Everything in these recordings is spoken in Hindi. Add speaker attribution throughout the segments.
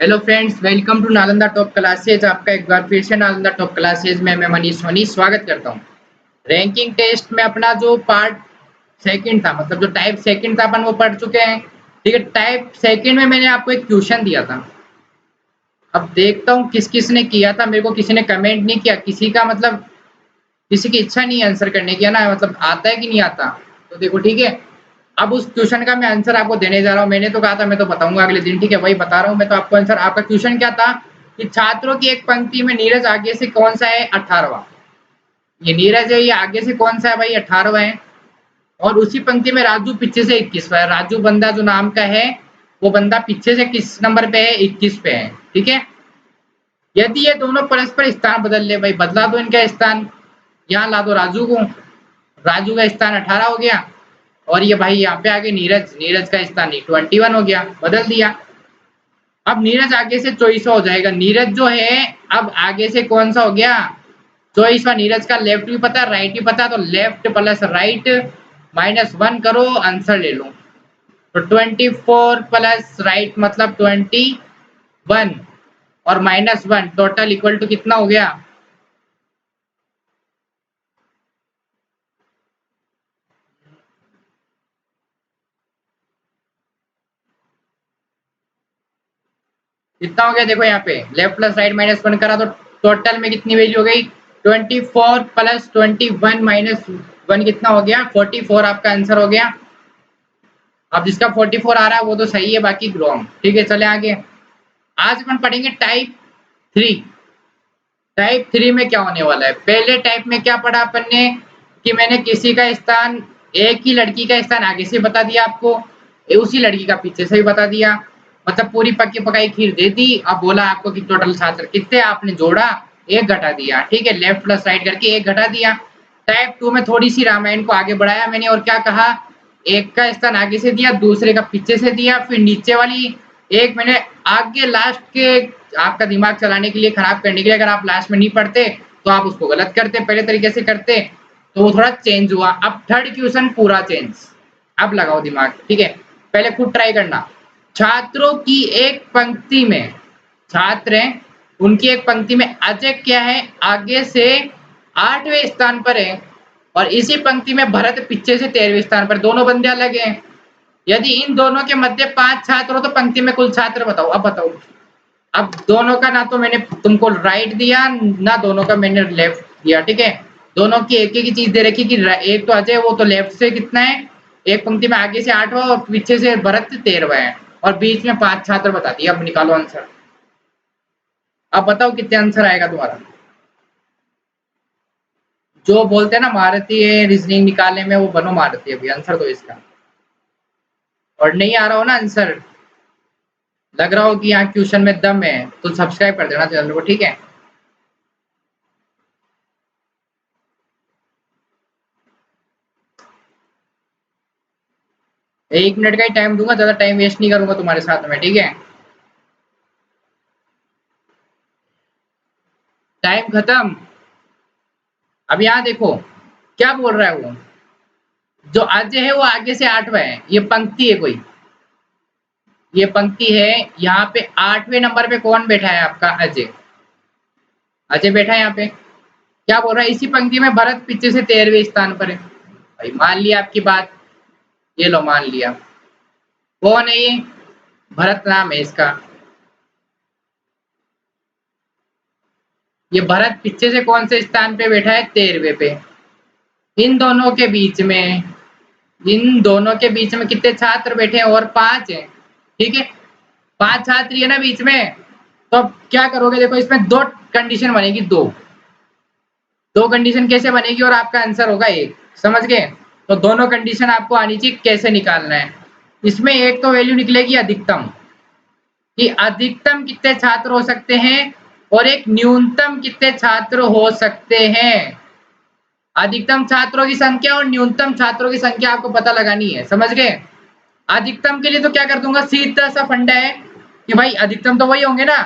Speaker 1: Hello friends, welcome to Nalanda top classes. आपका एक बार फिर से नालंदा टॉप क्लासेज में मैं मनीष सोनी स्वागत करता हूँ। रैंकिंग टेस्ट में अपना जो पार्ट सेकंड था, मतलब जो टाइप सेकंड था, अपन वो पढ़ चुके हैं। ठीक है, टाइप सेकंड में मैंने आपको एक क्वेश्चन दिया था। अब देखता हूँ किस किस ने किया था। मेरे को किसी ने कमेंट नहीं किया, किसी का मतलब किसी की इच्छा नहीं है आंसर करने की, है ना, मतलब आता है कि नहीं आता। तो देखो, ठीक है, अब उस क्वेश्चन का मैं आंसर आपको देने जा रहा हूँ। मैंने तो कहा था मैं तो बताऊंगा अगले दिन, ठीक है, वही बता रहा हूँ मैं तो आपको आंसर। आपका क्वेश्चन क्या था कि छात्रों की एक पंक्ति में नीरज आगे से कौन सा है? 18वां। ये नीरज है, ये आगे से कौन सा है भाई? 18वां है। और उसी पंक्ति में राजू पीछे से 21वां है। राजू बंदा जो नाम का है, वो बंदा पीछे से किस नंबर पे है? 21 पे है। ठीक है, यदि ये दोनों परस्पर स्थान बदल ले, भाई बदला दो इनका स्थान। यहाँ ला दो राजू को, राजू का स्थान 18 हो गया। और ये भाई यहाँ पे आगे नीरज, नीरज का स्थान 21 हो गया, बदल दिया। अब नीरज आगे से 24वां हो जाएगा। नीरज जो है अब आगे से कौन सा हो गया? 24वां। नीरज का लेफ्ट भी पता, राइट भी पता, तो लेफ्ट प्लस राइट -1 करो, आंसर ले लो। तो 24 प्लस राइट मतलब 21 और -1 टोटल इक्वल टू कितना हो गया? कितना हो गया? देखो यहाँ पे लेफ्ट प्लस राइट -1 करा तो टोटल में कितनी वैल्यू हो गई? 24 प्लस 21 -1 कितना हो गया? 44 आपका आंसर हो गया। अब जिसका 44 आ रहा है वो तो सही है, बाकी रॉन्ग। ठीक है, चले आगे। आज अपन पढ़ेंगे टाइप 3। टाइप 3 में क्या होने वाला है? पहले टाइप में क्या पढ़ा अपन ने कि मैंने किसी का स्थान, एक ही लड़की का स्थान आगे से बता दिया आपको, उसी लड़की का पीछे से भी बता दिया, मतलब पूरी पक्की पकाई खीर दे दी। अब बोला आपको कि टोटल छात्र कितने, आपने जोड़ा, एक घटा दिया। ठीक है, लेफ्ट प्लस राइट करके एक घटा दिया। टाइप 2 में थोड़ी सी रामायण को आगे बढ़ाया मैंने, और क्या कहा? एक का स्थान आगे से दिया, दूसरे का पीछे से दिया, फिर नीचे वाली एक मैंने आगे लास्ट के, आपका दिमाग चलाने के लिए, खराब करने के लिए। अगर आप लास्ट में नहीं पढ़ते तो आप उसको गलत करते, पहले तरीके से करते तो वो थोड़ा चेंज हुआ। अब थर्ड क्वेश्चन पूरा चेंज। अब लगाओ दिमाग, ठीक है, पहले खुद ट्राई करना। छात्रों की एक पंक्ति में, छात्र हैं, उनकी एक पंक्ति में अजय क्या है? आगे से 8वें स्थान पर है, और इसी पंक्ति में भरत पीछे से 13वें स्थान पर। दोनों बंदे अलग हैं। यदि इन दोनों के मध्य 5 छात्र हो तो पंक्ति में कुल छात्र बताओ। अब बताओ। अब दोनों का ना तो मैंने तुमको राइट दिया, ना दोनों का मैंने लेफ्ट दिया। ठीक है, दोनों की एक ही चीज दे रखी कि एक तो अजय, वो तो लेफ्ट से कितना है? एक पंक्ति में आगे से 8वां और पीछे से भरत 13वां है, और बीच में 5 छात्र बता दिया। अब निकालो आंसर। अब बताओ कितने आंसर आएगा तुम्हारा? जो बोलते हैं ना महारथी है रीजनिंग निकालने में, वो बनो महारथी। अभी आंसर दो इसका। और नहीं आ रहा हो ना आंसर, लग रहा हो कि यहाँ क्वेश्चन में दम है, तो सब्सक्राइब कर देना चैनल को। ठीक है, एक मिनट का ही टाइम दूंगा, ज्यादा टाइम वेस्ट नहीं करूंगा तुम्हारे साथ में। ठीक है, टाइम खत्म। अब यहाँ देखो क्या बोल रहा है वो। जो अजय है वो आगे से 8वां है, ये पंक्ति है कोई, ये पंक्ति है। यहाँ पे 8वें नंबर पे कौन बैठा है? आपका अजय। अजय बैठा है यहाँ पे। क्या बोल रहा है? इसी पंक्ति में भरत पीछे से 13वें स्थान पर है। भाई मान लिया आपकी बात, ये लो मान लिया। कौन है ये? भरत नाम है इसका। ये भरत पीछे से कौन से स्थान पे बैठा है? 13वें पे। इन दोनों के बीच में, इन दोनों के बीच में कितने छात्र बैठे हैं? और 5 हैं। ठीक है, 5 छात्र है ना बीच में। तो अब क्या करोगे? देखो इसमें दो कंडीशन बनेगी, दो कंडीशन कैसे बनेगी और आपका आंसर होगा एक। समझ गए? तो दोनों कंडीशन आपको आनी चाहिए, कैसे निकालना है। इसमें एक तो वैल्यू निकलेगी अधिकतम, कि अधिकतम कितने छात्र हो सकते हैं, और एक न्यूनतम कितने छात्र हो सकते हैं। अधिकतम छात्रों की संख्या और न्यूनतम छात्रों की संख्या आपको पता लगानी है। समझ गए? अधिकतम के लिए तो क्या कर दूंगा, सीधा सा फंडा है कि भाई अधिकतम तो वही होंगे ना,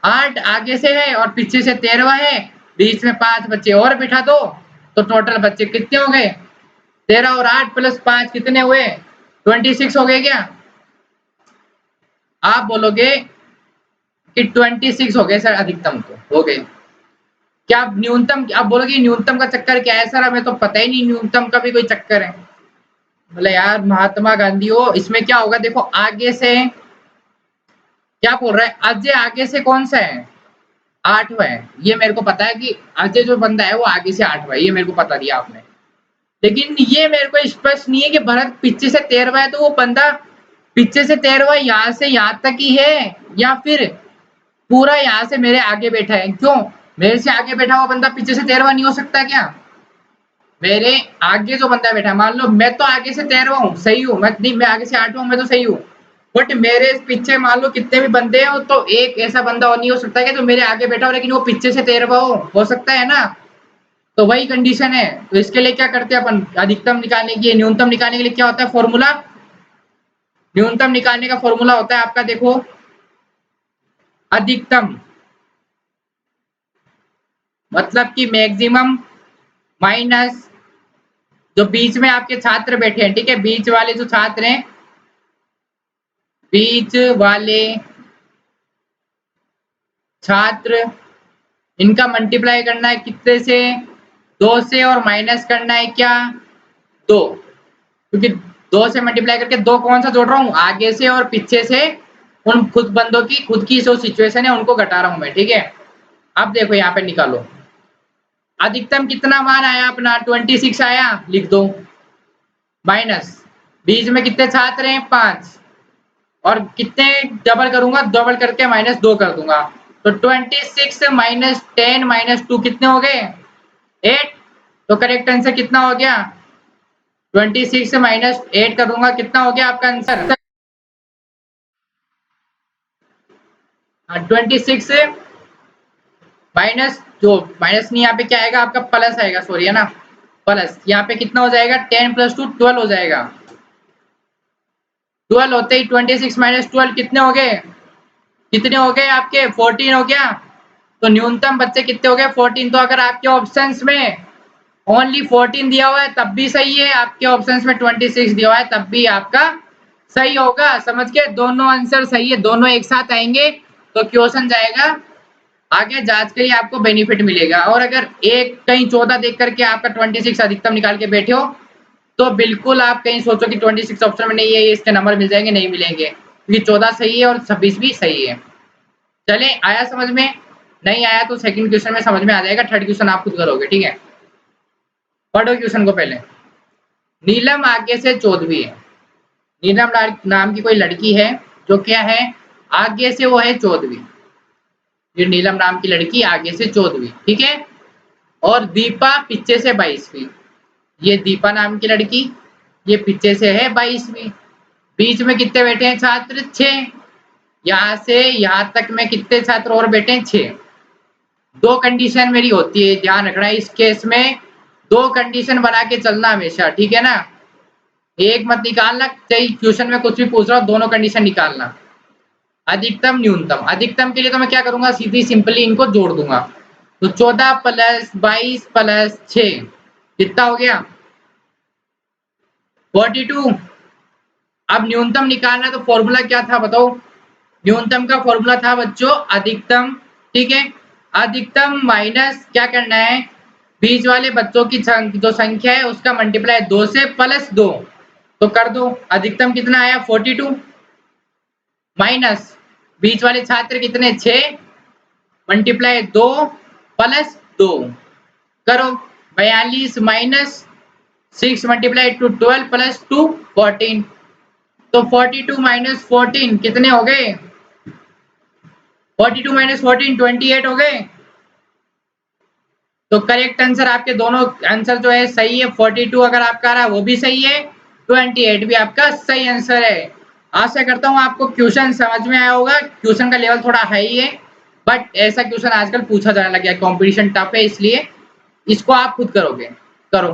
Speaker 1: 8 आगे से है और पीछे से 13वां है, बीच में 5 बच्चे और बिठा दो, तो टोटल बच्चे कितने हो गए? 13 और 8 प्लस 5 कितने हुए? 26 हो गए क्या? आप बोलोगे कि 26 हो गए सर अधिकतम तो हो गए। क्या आप न्यूनतम, आप बोलोगे न्यूनतम का चक्कर क्या है सर, हमें तो पता ही नहीं न्यूनतम का भी कोई चक्कर है। बोले यार महात्मा गांधी हो, इसमें क्या होगा देखो, आगे से क्या बोल रहा है अजय, आगे से कौन सा है, 8वां है, ये मेरे को पता है कि अजय जो बंदा है वो आगे से 8वां है, ये मेरे को बता दिया आपने। लेकिन ये मेरे को स्पष्ट नहीं है कि भरत पीछे से 13वां है, तो वो बंदा पीछे से 13वां यहाँ से यहाँ तक ही है, या फिर पूरा यहाँ से मेरे आगे बैठा है। क्यों मेरे से आगे बैठा हुआ बंदा पीछे से 13वां नहीं हो सकता क्या? मेरे आगे जो बंदा बैठा है, मान लो मैं तो आगे से 13वां हूँ, सही हूँ मैं, नहीं मैं आगे से 8वां हूँ, मैं तो सही हूँ। बट मेरे पीछे मान लो कितने भी बंदे हैं, तो एक ऐसा बंदा और नहीं हो सकता कि जो मेरे आगे बैठा हो लेकिन वो पीछे से 13वां हो सकता है ना? तो वही कंडीशन है। तो इसके लिए क्या करते हैं अपन, अधिकतम निकालने के लिए, न्यूनतम निकालने के लिए क्या होता है फॉर्मूला, न्यूनतम निकालने का फॉर्मूला होता है आपका देखो, अधिकतम मतलब कि मैक्सिमम माइनस जो बीच में आपके छात्र बैठे हैं, ठीक है, बीच वाले जो छात्र हैं, बीच वाले छात्र, इनका मल्टीप्लाई करना है कितने से, 2 से, और माइनस करना है क्या, 2, क्योंकि 2 से मल्टीप्लाई करके 2 कौन सा जोड़ रहा हूँ, आगे से और पीछे से, उन खुद बंदों की खुद की जो सिचुएशन है उनको घटा रहा हूं मैं, ठीक है। अब देखो यहाँ पे निकालो, अधिकतम कितना मान आया अपना, 26 आया, लिख दो, माइनस बीच में कितने छात्र हैं, 5, और कितने डबल करूंगा, डबल करके -2 कर दूंगा, तो 26 माइनस 10 माइनस 2 कितने हो गए, 8। तो करेक्ट आंसर कितना हो गया, 26 माइनस 8 करूंगा, कितना हो गया आपका आंसर, 26 माइनस, जो माइनस नहीं, यहाँ पे क्या आएगा आपका, प्लस आएगा, सॉरी है ना, प्लस, यहाँ पे कितना हो जाएगा, 10 + 2 12 हो जाएगा, 12 होते ही 26 माइनस 12 कितने हो गए, कितने हो गए आपके, 14 हो गया। तो न्यूनतम बच्चे कितने हो गए, 14। तो अगर आपके ऑप्शंस में ओनली 14 दिया हुआ है तब भी सही है, आपके ऑप्शंस में 26 दिया हुआ है तब भी आपका सही होगा, समझ के, दोनों आंसर सही है, दोनों एक साथ आएंगे तो क्वेश्चन जाएगा आगे, जांच के लिए आपको बेनिफिट मिलेगा। और अगर एक कहीं 14 देख करके आपका 26 अधिकतम निकाल के बैठे हो, तो बिल्कुल आप कहीं सोचो कि 26 ऑप्शन में नहीं है, इसके नंबर मिल जाएंगे, नहीं मिलेंगे, क्योंकि 14 सही है और 26 भी सही है। चले, आया समझ में, नहीं आया तो सेकंड क्वेश्चन में समझ में आ जाएगा, थर्ड क्वेश्चन आप खुद करोगे, ठीक है। पढ़ो क्वेश्चन को पहले। नीलम आगे से 14वीं है, नीलम नाम की कोई लड़की है जो क्या है, आगे से वो है 14वीं, ये नीलम नाम की लड़की आगे से 14वीं, ठीक है। और दीपा पीछे से 22वीं, ये दीपा नाम की लड़की, ये पीछे से है 22वीं, बीच में कितने बैठे हैं छात्र, 6, यहाँ से यहाँ तक में कितने छात्र और बैठे हैं, 6। दो कंडीशन मेरी होती है, ध्यान रखना है इस केस में, दो कंडीशन बना के चलना हमेशा, ठीक है ना, एक मत निकालना, चाहे क्वेश्चन में कुछ भी पूछ रहा हो, दोनों कंडीशन निकालना। अधिकतम न्यूनतम, अधिकतम के लिए तो मैं क्या करूंगा, सीधी सिंपली इनको जोड़ दूंगा, तो 14 + 22 + 6 कितना हो गया, 42। अब न्यूनतम निकालना, तो फॉर्मूला क्या था बताओ, न्यूनतम का फॉर्मूला था बच्चों अधिकतम, ठीक है, अधिकतम माइनस क्या करना है, बीच वाले बच्चों की जो संख्या है उसका मल्टीप्लाई 2 से +2, तो कर दो, अधिकतम कितना आया 42, माइनस बीच वाले छात्र कितने 6, मल्टीप्लाई 2 + 2 करो, 42 माइनस 6 मल्टीप्लाई 12 + 2 14, तो 42 माइनस 14 कितने हो गए, 42 माइनस 14 28 हो गए। तो करेक्ट आंसर आपके दोनों आंसर जो है सही है, 42 अगर आपका आ रहा है वो भी सही है, 28 भी आपका सही आंसर है। आशा करता हूँ आपको क्वेश्चन समझ में आया होगा, क्वेश्चन का लेवल थोड़ा हाई है, बट ऐसा क्वेश्चन आजकल पूछा जाने लग गया, कंपटीशन टफ है, इसलिए इसको आप खुद करोगे, करो,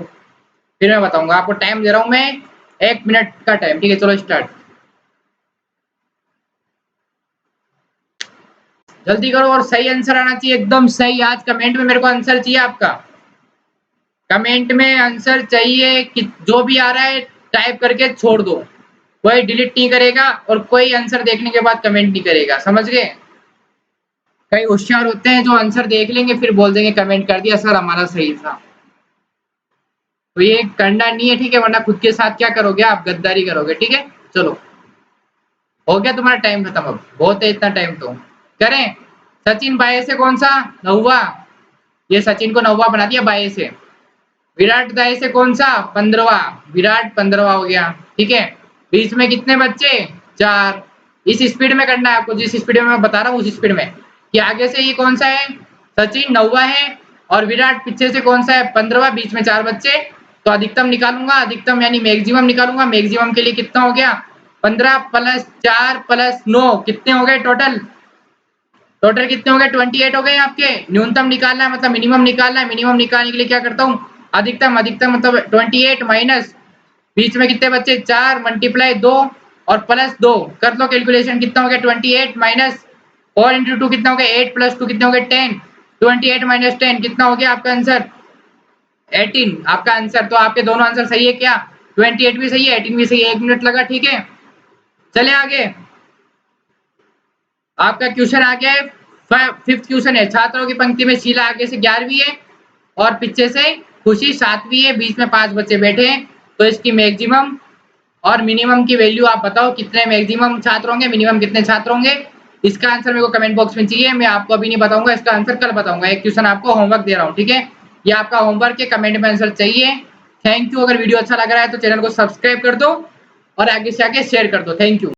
Speaker 1: फिर मैं बताऊंगा आपको, टाइम दे रहा हूँ मैं 1 मिनट का टाइम, ठीक है, चलो स्टार्ट, जल्दी करो, और सही आंसर आना चाहिए, एकदम सही। आज कमेंट में मेरे को आंसर चाहिए आपका, कमेंट में आंसर चाहिए कि जो भी आ रहा है टाइप करके छोड़ दो, कोई डिलीट नहीं करेगा और कोई आंसर देखने के बाद कमेंट नहीं करेगा, समझ गए। कई होशियार होते हैं जो आंसर देख लेंगे फिर बोल देंगे कमेंट कर दिया सर हमारा सही था। तो ये करना नहीं है, ठीक है, वरना खुद के साथ क्या करोगे आप, गद्दारी करोगे। ठीक है, चलो हो गया तुम्हारा टाइम खत्म, अब बहुत है इतना टाइम तो। करें, सचिन बाई से कौन सा, नौवा, ये सचिन को नौवा बना दिया बाई से। विराट दाई से कौन सा, 15वां, विराट 15वां हो गया। ठीक है, बीच में कितने बच्चे, 4। इस स्पीड में करना है आपको, जिस स्पीड में मैं बता रहा हूँ उस स्पीड में, कि आगे से ये कौन सा है, सचिन 9वां है, और विराट पीछे से कौन सा है, 15वां, बीच में 4 बच्चे। तो अधिकतम निकालूंगा, अधिकतम यानी मैक्सिमम निकालूंगा। मैक्सिमम के लिए कितना हो गया, 15 प्लस 4 प्लस 9, कितने हो गए टोटल, टोटल कितने हो गए, 28 हो गए आपके। न्यूनतम निकालना है मतलब मिनिमम निकालना है, मिनिमम निकालने के लिए क्या करता हूँ, अधिकतम, अधिकतम मतलब 28 माइनस बीच में कितने बच्चे, 4 मल्टीप्लाई 2 और प्लस 2, कर लो कैलकुलेशन, कितना हो गया 28 माइनस 4 इंटू 2 कितना हो गया 8 प्लस 2 कितने हो गए 10, 28 माइनस 10 कितना हो गया आपका आंसर 18, आपका आंसर। तो आपके दोनों आंसर सही है क्या, 28 भी सही है 18 भी सही है। 1 मिनट लगा, ठीक है, चले आगे। आपका क्वेश्चन आ गया है, 5th क्वेश्चन है, छात्रों की पंक्ति में शीला आगे से 11वीं है और पीछे से खुशी 7वीं है, बीच में 5 बच्चे बैठे हैं। तो इसकी मैक्सिमम और मिनिमम की वैल्यू आप बताओ, कितने मैक्सिमम छात्र होंगे, मिनिमम कितने छात्र होंगे। इसका आंसर मेरे को कमेंट बॉक्स में चाहिए, मैं आपको अभी नहीं बताऊंगा, इसका आंसर कल बताऊंगा। एक क्वेश्चन आपको होमवर्क दे रहा हूँ, ठीक है, ये आपका होमवर्क के कमेंट में आंसर चाहिए। Thank you. अगर वीडियो अच्छा लग रहा है तो चैनल को सब्सक्राइब कर दो और आगे से आगे शेयर कर दो। Thank you.